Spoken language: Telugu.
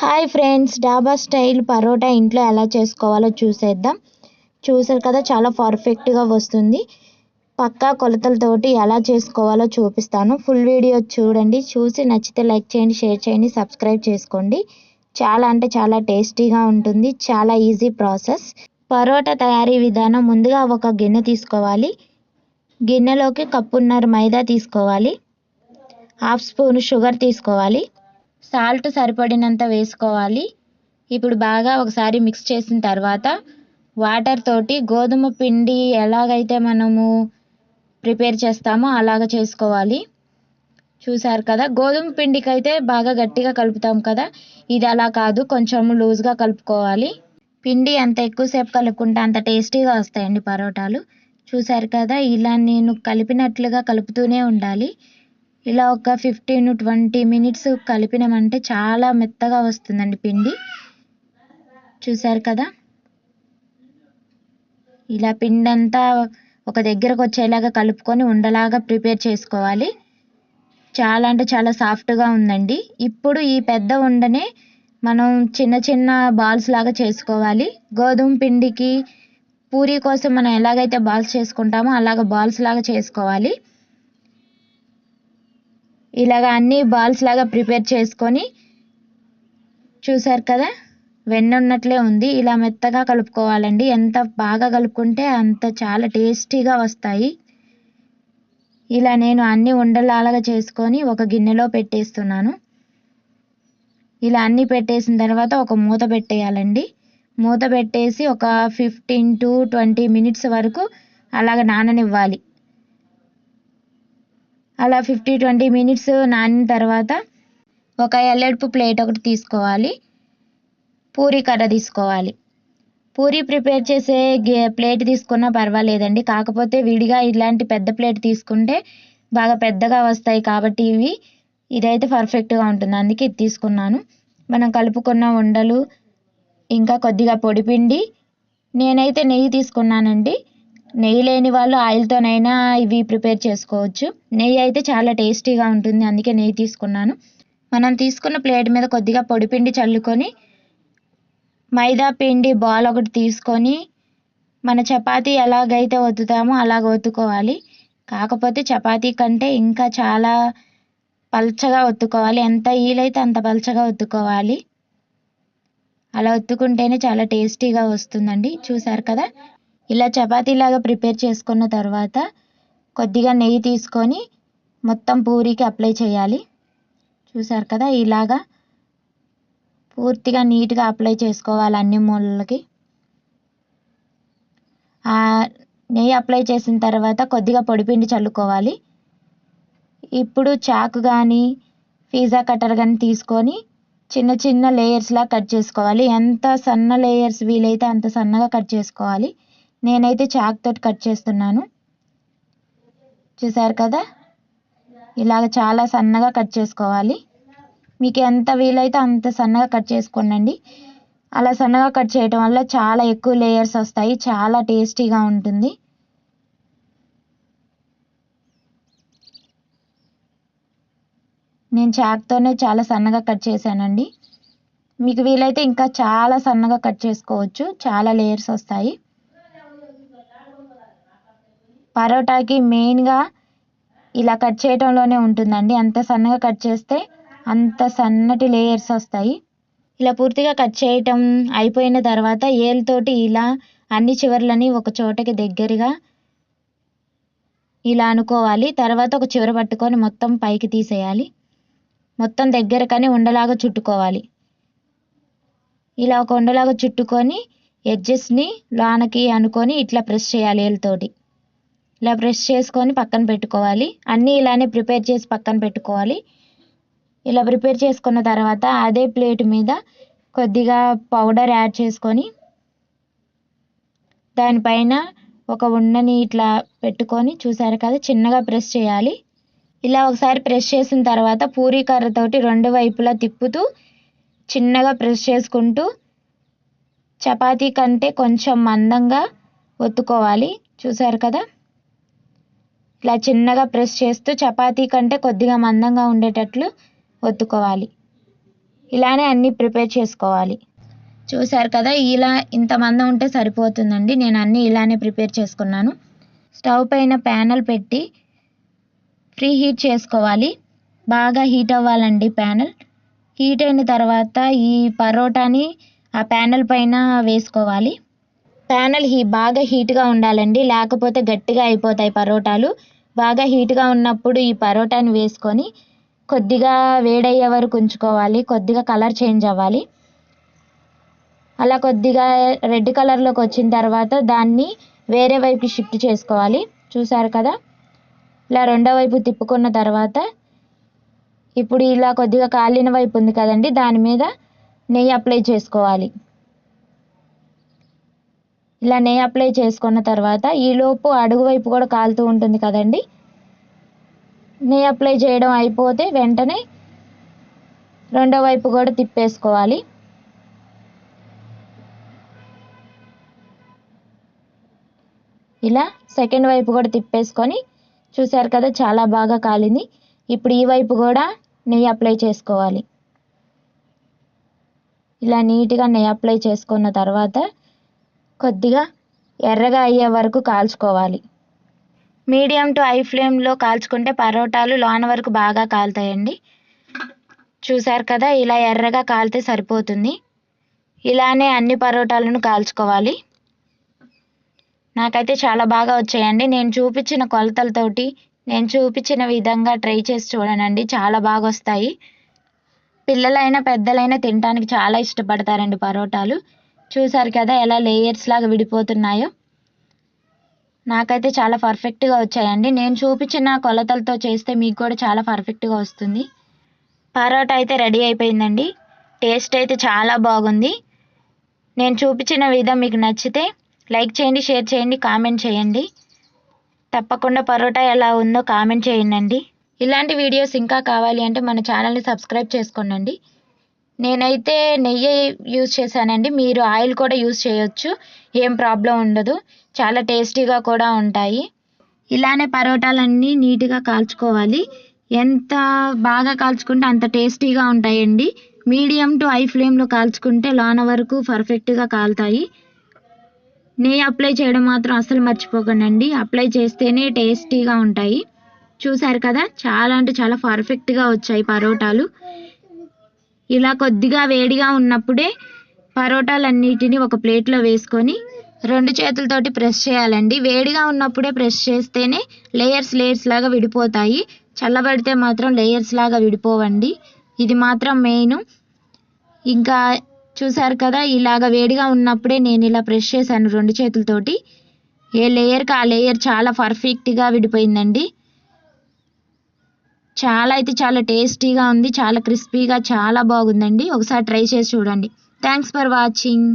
హాయ్ ఫ్రెండ్స్, డాబా స్టైల్ పరోటా ఇంట్లో ఎలా చేసుకోవాలో చూసేద్దాం. చూసారు కదా, చాలా పర్ఫెక్ట్గా వస్తుంది. పక్కా కొలతలతోటి ఎలా చేసుకోవాలో చూపిస్తాను. ఫుల్ వీడియో చూడండి. చూసి నచ్చితే లైక్ చేయండి, షేర్ చేయండి, సబ్స్క్రైబ్ చేసుకోండి. చాలా అంటే చాలా టేస్టీగా ఉంటుంది. చాలా ఈజీ ప్రాసెస్. పరోటా తయారీ విధానం: ముందుగా ఒక గిన్నె తీసుకోవాలి. గిన్నెలోకి కప్పున్నర మైదా తీసుకోవాలి. హాఫ్ స్పూన్ షుగర్ తీసుకోవాలి. సాల్ట్ సరిపడినంత వేసుకోవాలి. ఇప్పుడు బాగా ఒకసారి మిక్స్ చేసిన తర్వాత వాటర్ తోటి గోధుమ పిండి ఎలాగైతే మనము ప్రిపేర్ చేస్తామో అలాగ చేసుకోవాలి. చూసారు కదా, గోధుమ పిండికి అయితే బాగా గట్టిగా కలుపుతాం కదా, ఇది అలా కాదు, కొంచెం లూజ్గా కలుపుకోవాలి. పిండి ఎంత ఎక్కువసేపు కలుపుకుంటే అంత టేస్టీగా వస్తాయండి పరోటాలు. చూసారు కదా, ఇలా నేను కలిపినట్లుగా కలుపుతూనే ఉండాలి. ఇలా ఒక 15-20 మినిట్స్ కలిపినామంటే చాలా మెత్తగా వస్తుందండి పిండి. చూసారు కదా, ఇలా పిండి అంతా ఒక దగ్గరకు వచ్చేలాగా కలుపుకొని ఉండలాగా ప్రిపేర్ చేసుకోవాలి. చాలా అంటే చాలా సాఫ్ట్గా ఉందండి. ఇప్పుడు ఈ పెద్ద ఉండనే మనం చిన్న చిన్న బాల్స్ లాగా చేసుకోవాలి. గోధుమ పిండికి పూరీ కోసం మనం ఎలాగైతే బాల్స్ చేసుకుంటామో అలాగ బాల్స్ లాగా చేసుకోవాలి. ఇలాగ అన్ని బాల్స్ లాగా ప్రిపేర్ చేసుకొని, చూసారు కదా, వెన్న ఉన్నట్లే ఉంది. ఇలా మెత్తగా కలుపుకోవాలండి. ఎంత బాగా కలుపుకుంటే అంత చాలా టేస్టీగా వస్తాయి. ఇలా నేను అన్ని ఉండలాగా చేసుకొని ఒక గిన్నెలో పెట్టేస్తున్నాను. ఇలా అన్ని పెట్టేసిన తర్వాత ఒక మూత పెట్టేయాలండి. మూత పెట్టేసి ఒక 15-20 మినిట్స్ వరకు అలాగ నాననివ్వాలి. అలా 15-20 మినిట్స్ నానిన తర్వాత ఒక ఎల్లెడుపు ప్లేట్ ఒకటి తీసుకోవాలి. పూరీ కర్ర తీసుకోవాలి. పూరీ ప్రిపేర్ చేసే ప్లేట్ తీసుకున్నా పర్వాలేదండి. కాకపోతే విడిగా ఇలాంటి పెద్ద ప్లేట్ తీసుకుంటే బాగా పెద్దగా వస్తాయి కాబట్టి ఇదైతే పర్ఫెక్ట్గా ఉంటుంది. అందుకే ఇది తీసుకున్నాను. మనం కలుపుకున్న ఉండలు, ఇంకా కొద్దిగా పొడిపిండి, నేనైతే నెయ్యి తీసుకున్నానండి. నెయ్యి లేని వాళ్ళు ఆయిల్తోనైనా ఇవి ప్రిపేర్ చేసుకోవచ్చు. నెయ్యి అయితే చాలా టేస్టీగా ఉంటుంది, అందుకే నెయ్యి తీసుకున్నాను. మనం తీసుకున్న ప్లేట్ మీద కొద్దిగా పొడిపిండి చల్లుకొని మైదా పిండి బాల్ ఒకటి తీసుకొని మన చపాతీ ఎలాగైతే ఒత్తుతామో అలాగ ఒత్తుకోవాలి. కాకపోతే చపాతీ కంటే ఇంకా చాలా పల్చగా ఒత్తుకోవాలి. ఎంత వీలైతే అంత పల్చగా ఒత్తుకోవాలి. అలా ఒత్తుకుంటేనే చాలా టేస్టీగా వస్తుందండి. చూసారు కదా, ఇలా చపాతీలాగా ప్రిపేర్ చేసుకున్న తర్వాత కొద్దిగా నెయ్యి తీసుకొని మొత్తం పూరీకి అప్లై చేయాలి. చూసారు కదా, ఇలాగా పూర్తిగా నీట్గా అప్లై చేసుకోవాలి అన్ని మూలలకి. నెయ్యి అప్లై చేసిన తర్వాత కొద్దిగా పొడిపిండి చల్లుకోవాలి. ఇప్పుడు చాకు కానీ పిజ్జా కట్టర్ కానీ తీసుకొని చిన్న చిన్న లేయర్స్లా కట్ చేసుకోవాలి. ఎంత సన్న లేయర్స్ వీలైతే అంత సన్నగా కట్ చేసుకోవాలి. నేనైతే చాకుతోటి కట్ చేస్తున్నాను. చూసారు కదా, ఇలాగ చాలా సన్నగా కట్ చేసుకోవాలి. మీకు ఎంత వీలైతే అంత సన్నగా కట్ చేసుకోండి. అలా సన్నగా కట్ చేయటం వల్ల చాలా ఎక్కువ లేయర్స్ వస్తాయి, చాలా టేస్టీగా ఉంటుంది. నేను చాకుతోనే చాలా సన్నగా కట్ చేశానండి. మీకు వీలైతే ఇంకా చాలా సన్నగా కట్ చేసుకోవచ్చు, చాలా లేయర్స్ వస్తాయి. పరోటాకి మెయిన్గా ఇలా కట్ చేయటంలోనే ఉంటుందండి. అంత సన్నగా కట్ చేస్తే అంత సన్నటి లేయర్స్ వస్తాయి. ఇలా పూర్తిగా కట్ చేయటం అయిపోయిన తర్వాత ఏలుతోటి ఇలా అన్ని చివర్లని ఒక చోటకి దగ్గరగా ఇలా అనుకోవాలి. తర్వాత ఒక చివర పట్టుకొని మొత్తం పైకి తీసేయాలి. మొత్తం దగ్గరకని ఉండలాగా చుట్టుకోవాలి. ఇలా ఒక ఉండలాగా చుట్టుకొని ఎడ్జెస్ని లోనకి అనుకొని ఇట్లా ప్రెస్ చేయాలి ఏలుతోటి. ఇలా ప్రెస్ చేసుకొని పక్కన పెట్టుకోవాలి. అన్నీ ఇలానే ప్రిపేర్ చేసి పక్కన పెట్టుకోవాలి. ఇలా ప్రిపేర్ చేసుకున్న తర్వాత అదే ప్లేట్ మీద కొద్దిగా పౌడర్ యాడ్ చేసుకొని దానిపైన ఒక ఉండని ఇట్లా పెట్టుకొని, చూసారు కదా, చిన్నగా ప్రెస్ చేయాలి. ఇలా ఒకసారి ప్రెస్ చేసిన తర్వాత పూరీ కర్రతోటి రెండు వైపులా తిప్పుతూ చిన్నగా ప్రెస్ చేసుకుంటూ చపాతీ కంటే కొంచెం మందంగా ఒత్తుకోవాలి. చూసారు కదా, ఇలా చిన్నగా ప్రెస్ చేస్తూ చపాతీ కంటే కొద్దిగా మందంగా ఉండేటట్లు ఒత్తుకోవాలి. ఇలానే అన్నీ ప్రిపేర్ చేసుకోవాలి. చూసారు కదా, ఇలా ఇంతమంది ఉంటే సరిపోతుందండి. నేను అన్నీ ఇలానే ప్రిపేర్ చేసుకున్నాను. స్టవ్ పైన ప్యానెల్ పెట్టి ప్రీ హీట్ చేసుకోవాలి. బాగా హీట్ అవ్వాలండి ప్యానెల్. హీట్ అయిన తర్వాత ఈ పరోటాని ఆ ప్యానెల్ పైన వేసుకోవాలి. ప్యానెల్ బాగా హీట్గా ఉండాలండి, లేకపోతే గట్టిగా అయిపోతాయి పరోటాలు. బాగా హీట్గా ఉన్నప్పుడు ఈ పరోటాని వేసుకొని కొద్దిగా వేడయ్యే వరకు ఉంచుకోవాలి. కొద్దిగా కలర్ చేంజ్ అవ్వాలి. అలా కొద్దిగా రెడ్ కలర్లోకి వచ్చిన తర్వాత దాన్ని వేరే వైపుకి షిఫ్ట్ చేసుకోవాలి. చూసారు కదా, ఇలా రెండో వైపు తిప్పుకున్న తర్వాత ఇప్పుడు ఇలా కొద్దిగా కాలిన వైపు ఉంది కదండి, దాని మీద నెయ్యి అప్లై చేసుకోవాలి. ఇలా నెయ్యి అప్లై చేసుకున్న తర్వాత ఈలోపు అడుగు వైపు కూడా కాలుతూ ఉంటుంది కదండి. నెయ్యి అప్లై చేయడం అయిపోతే వెంటనే రెండో వైపు కూడా తిప్పేసుకోవాలి. ఇలా సెకండ్ వైపు కూడా తిప్పేసుకొని చూసారు కదా, చాలా బాగా కాలింది. ఇప్పుడు ఈ వైపు కూడా నెయ్యి అప్లై చేసుకోవాలి. ఇలా నీట్గా నెయ్యి అప్లై చేసుకున్న తర్వాత కొద్దిగా ఎర్రగా అయ్యే వరకు కాల్చుకోవాలి. మీడియం టు హై ఫ్లేమ్లో కాల్చుకుంటే పరోటాలు లోన వరకు బాగా కాలుతాయండి. చూసారు కదా, ఇలా ఎర్రగా కాలితే సరిపోతుంది. ఇలానే అన్ని పరోటాలను కాల్చుకోవాలి. నాకైతే చాలా బాగా వచ్చాయండి. నేను చూపించిన కొలతలతోటి నేను చూపించిన విధంగా ట్రై చేసి చూడనండి, చాలా బాగా వస్తాయి. పిల్లలైనా పెద్దలైనా తినడానికి చాలా ఇష్టపడతారండి పరోటాలు. చూసారు కదా ఎలా లేయర్స్ లాగా విడిపోతున్నాయో. నాకైతే చాలా పర్ఫెక్ట్గా వచ్చాయండి. నేను చూపించిన కొలతలతో చేస్తే మీకు కూడా చాలా పర్ఫెక్ట్గా వస్తుంది. పరోటా అయితే రెడీ అయిపోయిందండి. టేస్ట్ అయితే చాలా బాగుంది. నేను చూపించిన విధం మీకు నచ్చితే లైక్ చేయండి, షేర్ చేయండి, కామెంట్ చేయండి. తప్పకుండా పరోటా ఎలా ఉందో కామెంట్ చేయండి. ఇలాంటి వీడియోస్ ఇంకా కావాలి అంటే మన ఛానల్ని సబ్స్క్రైబ్ చేసుకోండి. నేనైతే నెయ్యి యూజ్ చేశానండి, మీరు ఆయిల్ కూడా యూజ్ చేయొచ్చు, ఏం ప్రాబ్లం ఉండదు. చాలా టేస్టీగా కూడా ఉంటాయి. ఇలానే పరోటాలన్నీ నీట్గా కాల్చుకోవాలి. ఎంత బాగా కాల్చుకుంటే అంత టేస్టీగా ఉంటాయండి. మీడియం టు హై ఫ్లేమ్లో కాల్చుకుంటే లోన వరకు పర్ఫెక్ట్గా కాలుతాయి. నెయ్యి అప్లై చేయడం మాత్రం అస్సలు మర్చిపోకండి, అప్లై చేస్తేనే టేస్టీగా ఉంటాయి. చూసారు కదా, చాలా అంటే చాలా పర్ఫెక్ట్గా వచ్చాయి పరోటాలు. ఇలా కొద్దిగా వేడిగా ఉన్నప్పుడే పరోటాలన్నిటిని ఒక ప్లేట్లో వేసుకొని రెండు చేతులతోటి ప్రెస్ చేయాలండి. వేడిగా ఉన్నప్పుడే ప్రెస్ చేస్తేనే లేయర్స్ లాగా విడిపోతాయి. చల్లబడితే మాత్రం లేయర్స్ లాగా విడిపోవండి. ఇది మాత్రం మెయిన్. ఇంకా చూసారు కదా, ఇలాగ వేడిగా ఉన్నప్పుడే నేను ఇలా ప్రెస్ చేశాను రెండు చేతులతోటి. ఏ లేయర్కి ఆ లేయర్ చాలా పర్ఫెక్ట్గా విడిపోయిందండి. చాలా అయితే చాలా టేస్టీగా ఉంది, చాలా క్రిస్పీగా చాలా బాగుందండి. ఒకసారి ట్రై చేసి చూడండి. Thanks for watching.